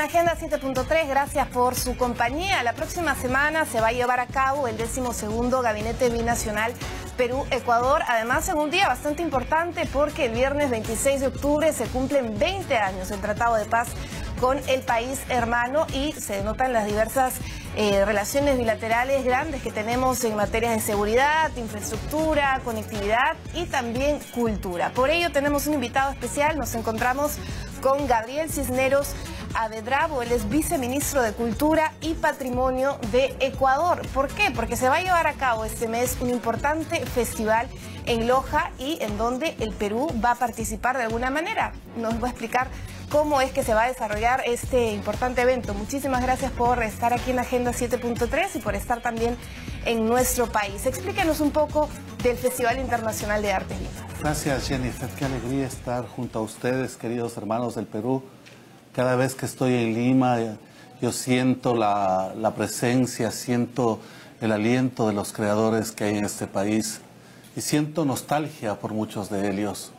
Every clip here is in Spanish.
Agenda 7.3, gracias por su compañía. La próxima semana se va a llevar a cabo el 12º Gabinete Binacional Perú-Ecuador. Además, en un día bastante importante porque el viernes 26 de octubre se cumplen 20 años del Tratado de Paz con el país hermano y se notan las diversas relaciones bilaterales grandes que tenemos en materias de seguridad, infraestructura, conectividad y también cultura. Por ello tenemos un invitado especial, nos encontramos con Gabriel Cisneros Adedrabo, él es viceministro de Cultura y Patrimonio de Ecuador. ¿Por qué? Porque se va a llevar a cabo este mes un importante festival en Loja y en donde el Perú va a participar de alguna manera. Nos va a explicar cómo es que se va a desarrollar este importante evento. Muchísimas gracias por estar aquí en Agenda 7.3 y por estar también en nuestro país. Explíquenos un poco del Festival Internacional de Artes Vivas. Gracias, Jennifer. Qué alegría estar junto a ustedes, queridos hermanos del Perú. Cada vez que estoy en Lima, yo siento la presencia, siento el aliento de los creadores que hay en este país y siento nostalgia por muchos de ellos,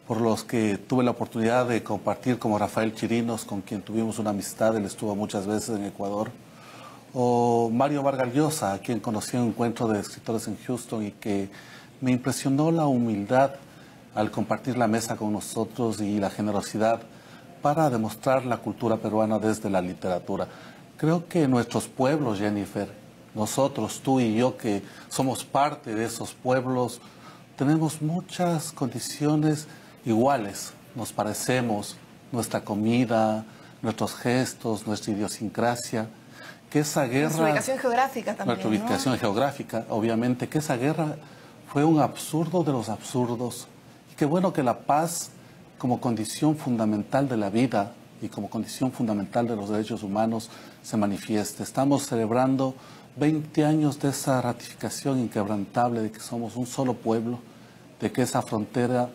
por los que tuve la oportunidad de compartir, como Rafael Chirinos, con quien tuvimos una amistad, él estuvo muchas veces en Ecuador, o Mario Vargas Llosa, a quien conocí en un encuentro de escritores en Houston y que me impresionó la humildad al compartir la mesa con nosotros y la generosidad para demostrar la cultura peruana desde la literatura. Creo que nuestros pueblos, Jennifer, nosotros, tú y yo, que somos parte de esos pueblos, tenemos muchas condiciones iguales, nos parecemos, nuestra comida, nuestros gestos, nuestra idiosincrasia, que esa guerra... Nuestra ubicación geográfica también, nuestra ubicación geográfica, obviamente, que esa guerra fue un absurdo de los absurdos. Y qué bueno que la paz, como condición fundamental de la vida y como condición fundamental de los derechos humanos, se manifieste. Estamos celebrando 20 años de esa ratificación inquebrantable de que somos un solo pueblo, de que esa frontera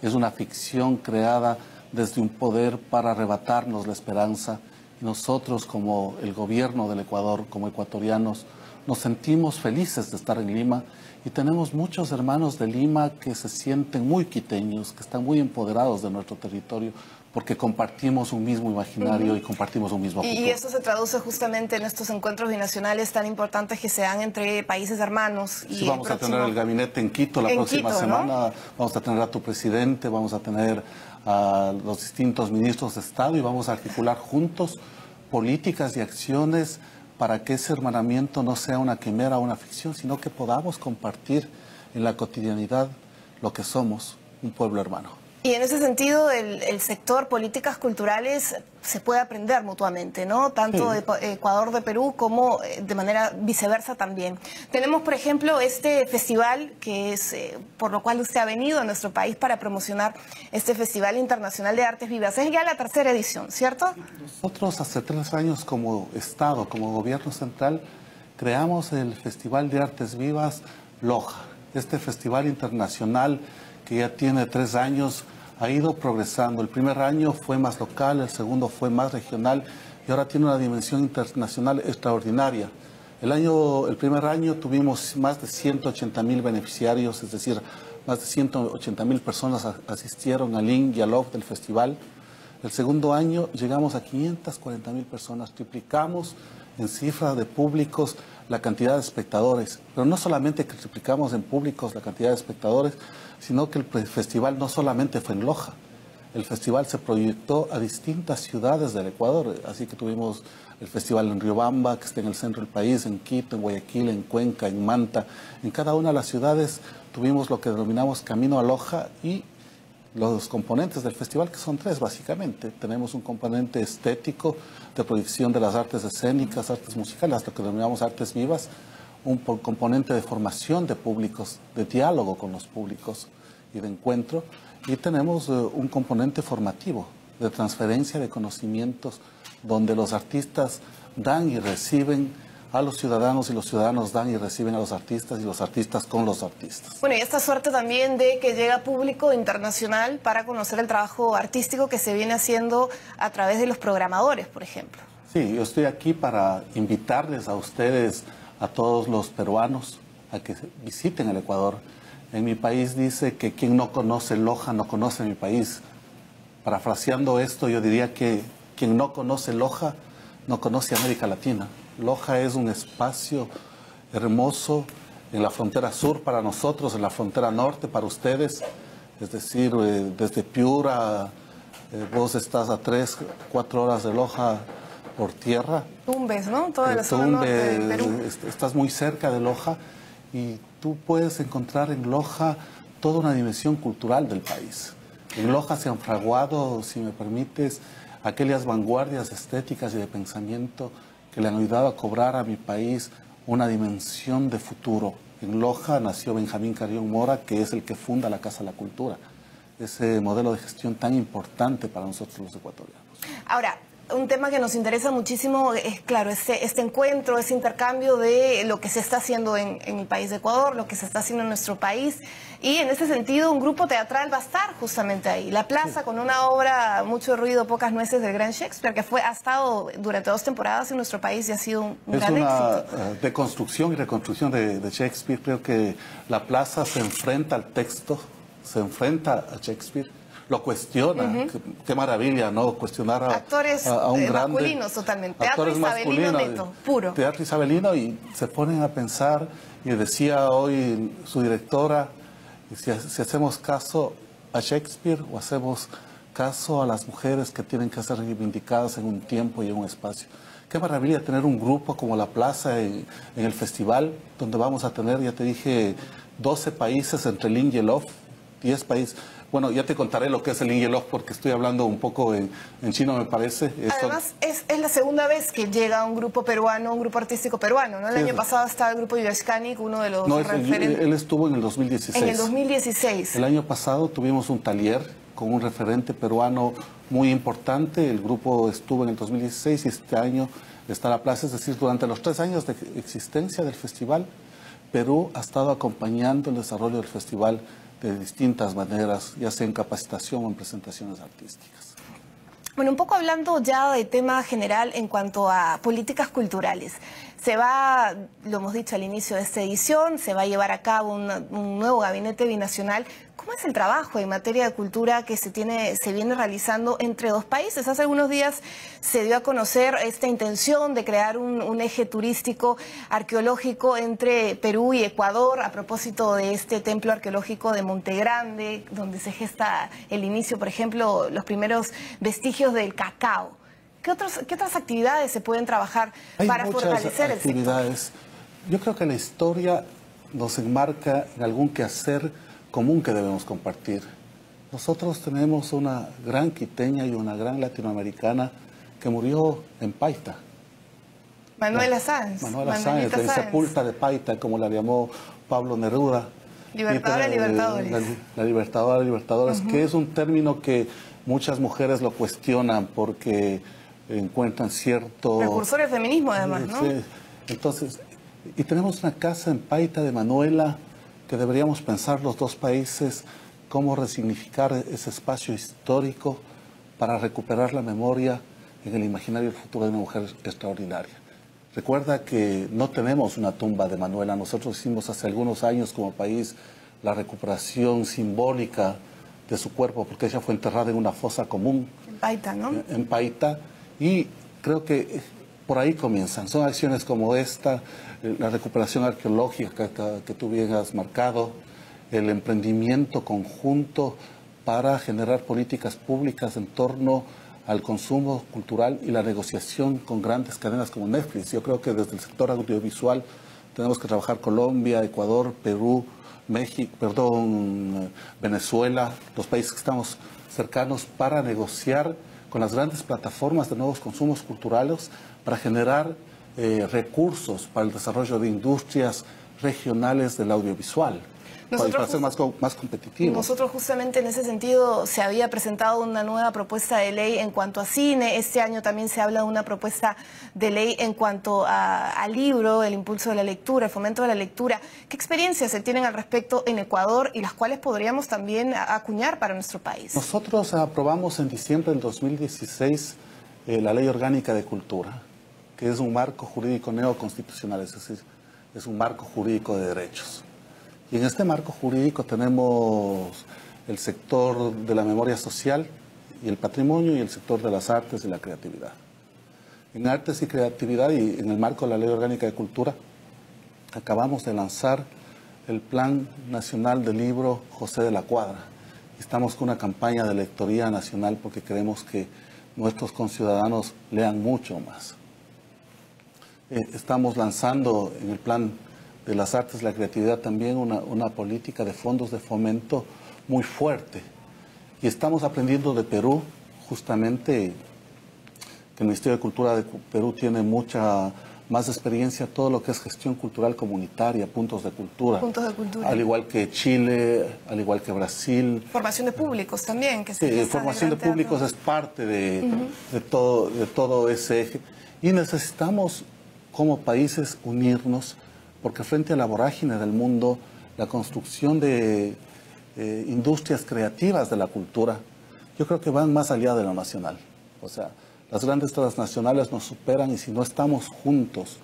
es una ficción creada desde un poder para arrebatarnos la esperanza. Y nosotros, como el gobierno del Ecuador, como ecuatorianos, nos sentimos felices de estar en Lima y tenemos muchos hermanos de Lima que se sienten muy quiteños, que están muy empoderados de nuestro territorio porque compartimos un mismo imaginario y compartimos un mismo futuro. Y esto se traduce justamente en estos encuentros binacionales tan importantes que se dan entre países hermanos. Sí, vamos a tener el gabinete en Quito la próxima semana, ¿no? Vamos a tener a tu presidente, vamos a tener a los distintos ministros de Estado y vamos a articular juntos políticas y acciones para que ese hermanamiento no sea una quimera o una ficción, sino que podamos compartir en la cotidianidad lo que somos, un pueblo hermano. Y en ese sentido, el sector políticas culturales se puede aprender mutuamente, ¿no? Tanto de Ecuador, de Perú, como de manera viceversa también. Tenemos, por ejemplo, este festival, que es por lo cual usted ha venido a nuestro país para promocionar este Festival Internacional de Artes Vivas. Es ya la tercera edición, ¿cierto? Nosotros hace 3 años como Estado, como Gobierno Central, creamos el Festival de Artes Vivas Loja. Este festival internacional que ya tiene 3 años, ha ido progresando. El primer año fue más local, el segundo fue más regional y ahora tiene una dimensión internacional extraordinaria. El primer año tuvimos más de 180.000 beneficiarios, es decir, más de 180.000 personas asistieron al IN y al OF del festival. El segundo año llegamos a 540.000 personas, triplicamos en cifra de públicos la cantidad de espectadores, pero no solamente que triplicamos en públicos la cantidad de espectadores, sino que el festival no solamente fue en Loja, el festival se proyectó a distintas ciudades del Ecuador, así que tuvimos el festival en Riobamba, que está en el centro del país, en Quito, en Guayaquil, en Cuenca, en Manta. En cada una de las ciudades tuvimos lo que denominamos Camino a Loja y los componentes del festival, que son 3 básicamente. Tenemos un componente estético de proyección de las artes escénicas, artes musicales, lo que denominamos artes vivas, un componente de formación de públicos, de diálogo con los públicos y de encuentro, y tenemos un componente formativo, de transferencia de conocimientos, donde los artistas dan y reciben a los ciudadanos y los ciudadanos dan y reciben a los artistas y los artistas con los artistas. Bueno, y esta suerte también de que llega público internacional para conocer el trabajo artístico que se viene haciendo a través de los programadores, por ejemplo. Sí, yo estoy aquí para invitarles a ustedes, a todos los peruanos, a que visiten el Ecuador. En mi país dice que quien no conoce Loja no conoce mi país. Parafraseando esto, yo diría que Quien no conoce Loja, no conoce América Latina. Loja es un espacio hermoso en la frontera sur para nosotros, en la frontera norte para ustedes. Es decir, desde Piura, vos estás a 3, 4 horas de Loja por tierra. Tumbes, ¿no? Toda la zona norte de Perú. Estás muy cerca de Loja y tú puedes encontrar en Loja toda una dimensión cultural del país. En Loja se han fraguado, si me permites, aquellas vanguardias estéticas y de pensamiento que le han ayudado a cobrar a mi país una dimensión de futuro. En Loja nació Benjamín Carrión Mora, que es el que funda la Casa de la Cultura. Ese modelo de gestión tan importante para nosotros los ecuatorianos. Ahora, un tema que nos interesa muchísimo es, claro, este encuentro, ese intercambio de lo que se está haciendo en el país de Ecuador, lo que se está haciendo en nuestro país. Y en ese sentido, un grupo teatral va a estar justamente ahí. La Plaza, sí, con una obra, Mucho ruido, pocas nueces, del gran Shakespeare, que ha estado durante 2 temporadas en nuestro país y ha sido un gran éxito. Es una deconstrucción y reconstrucción de Shakespeare. Creo que La Plaza se enfrenta al texto, se enfrenta a Shakespeare, lo cuestiona. Qué maravilla, ¿no? Cuestionar a un grande. Masculinos totalmente. Teatro isabelino neto, puro. Teatro isabelino, y se ponen a pensar, y decía hoy su directora, si hacemos caso a Shakespeare o hacemos caso a las mujeres que tienen que ser reivindicadas en un tiempo y en un espacio. Qué maravilla tener un grupo como La Plaza en el festival, donde vamos a tener, ya te dije, 12 países entre Lin y Elof, 10 países. Bueno, ya te contaré lo que es el Ingelog porque estoy hablando un poco en chino, me parece. Además, es la segunda vez que llega un grupo peruano, un grupo artístico peruano, ¿no? El año pasado estaba el grupo Yuyashkanik, uno de los referentes. Él estuvo en el 2016. En el 2016. El año pasado tuvimos un taller con un referente peruano muy importante. El grupo estuvo en el 2016 y este año está La Plaza. Es decir, durante los 3 años de existencia del festival, Perú ha estado acompañando el desarrollo del festival de distintas maneras, ya sea en capacitación o en presentaciones artísticas. Bueno, un poco hablando ya de tema general en cuanto a políticas culturales. Se va, lo hemos dicho al inicio de esta edición, se va a llevar a cabo un nuevo gabinete binacional. ¿Cómo es el trabajo en materia de cultura que se viene realizando entre 2 países? Hace algunos días se dio a conocer esta intención de crear un eje turístico arqueológico entre Perú y Ecuador a propósito de este templo arqueológico de Monte Grande, donde se gesta el inicio, por ejemplo, los primeros vestigios del cacao. ¿Qué otras actividades se pueden trabajar para fortalecer el sector? Yo creo que la historia nos enmarca en algún quehacer común que debemos compartir. Nosotros tenemos una gran quiteña y una gran latinoamericana que murió en Paita. Manuela Sáenz. Manuela Sáenz, en Sepulta de Paita, como la llamó Pablo Neruda. Libertadora de libertadores. La libertadora de libertadores, que es un término que muchas mujeres lo cuestionan porque encuentran cierto... Precursor del feminismo, además, ¿no? Sí. Entonces, y tenemos una casa en Paita de Manuela que deberíamos pensar los 2 países cómo resignificar ese espacio histórico para recuperar la memoria en el imaginario del futuro de una mujer extraordinaria. Recuerda que no tenemos una tumba de Manuela. Nosotros hicimos hace algunos años como país la recuperación simbólica de su cuerpo, porque ella fue enterrada en una fosa común. En Paita, ¿no? En Paita. Y creo que por ahí comienzan. Son acciones como esta, la recuperación arqueológica que tú bien has marcado, el emprendimiento conjunto para generar políticas públicas en torno al consumo cultural y la negociación con grandes cadenas como Netflix. Yo creo que desde el sector audiovisual tenemos que trabajar Colombia, Ecuador, Perú, Venezuela, los países que estamos cercanos para negociar con las grandes plataformas de nuevos consumos culturales para generar recursos para el desarrollo de industrias regionales del audiovisual, para ser más competitivos. Nosotros justamente en ese sentido se había presentado una nueva propuesta de ley en cuanto a cine. Este año también se habla de una propuesta de ley en cuanto al libro, el impulso de la lectura, el fomento de la lectura. ¿Qué experiencias se tienen al respecto en Ecuador y las cuales podríamos también acuñar para nuestro país? Nosotros aprobamos en diciembre del 2016 la Ley Orgánica de Cultura, que es un marco jurídico neoconstitucional, es decir, es un marco jurídico de derechos. Y en este marco jurídico tenemos el sector de la memoria social y el patrimonio y el sector de las artes y la creatividad. En artes y creatividad y en el marco de la Ley Orgánica de Cultura, acabamos de lanzar el Plan Nacional del Libro José de la Cuadra. Estamos con una campaña de lectoría nacional porque queremos que nuestros conciudadanos lean mucho más. Estamos lanzando en el Plan de las Artes y la Creatividad también una política de fondos de fomento muy fuerte. Y estamos aprendiendo de Perú, justamente, que el Ministerio de Cultura de Perú tiene mucha más experiencia en todo lo que es gestión cultural comunitaria, puntos de cultura. Puntos de cultura. Al igual que Chile, al igual que Brasil. Formación de públicos también. Que sí, formación de públicos es parte de todo ese eje. Y necesitamos, como países, unirnos, porque frente a la vorágine del mundo, la construcción de industrias creativas de la cultura, yo creo que van más allá de lo nacional. O sea, las grandes transnacionales nos superan y si no estamos juntos,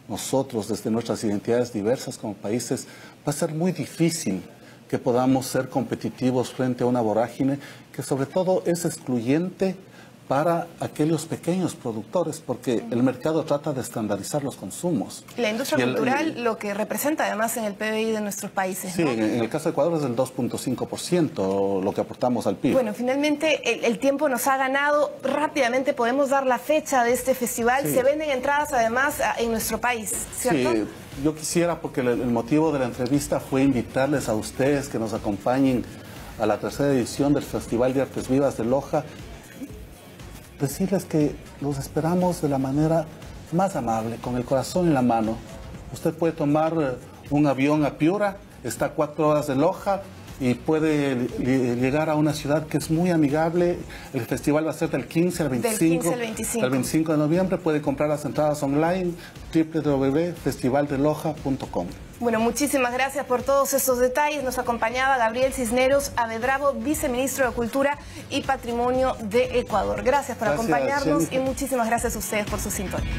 nosotros desde nuestras identidades diversas como países, va a ser muy difícil que podamos ser competitivos frente a una vorágine que sobre todo es excluyente para aquellos pequeños productores, porque el mercado trata de estandarizar los consumos. La industria cultural, lo que representa además en el PBI de nuestros países, sí, ¿no? en el caso de Ecuador es del 2.5% lo que aportamos al PIB. Bueno, finalmente el tiempo nos ha ganado. Rápidamente podemos dar la fecha de este festival. Sí. Se venden entradas además en nuestro país, ¿cierto? Sí, yo quisiera, porque el motivo de la entrevista fue invitarles a ustedes que nos acompañen a la tercera edición del Festival de Artes Vivas de Loja, decirles que los esperamos de la manera más amable, con el corazón en la mano. Usted puede tomar un avión a Piura, está a 4 horas de Loja y puede llegar a una ciudad que es muy amigable. El festival va a ser del 15 al 25. Del 15 al 25. Al 25 de noviembre puede comprar las entradas online, www.festivaldeloja.com. Bueno, muchísimas gracias por todos estos detalles. Nos acompañaba Gabriel Cisneros Abedrabo, viceministro de Cultura y Patrimonio de Ecuador. Gracias por acompañarnos y muchísimas gracias a ustedes por su sintonía.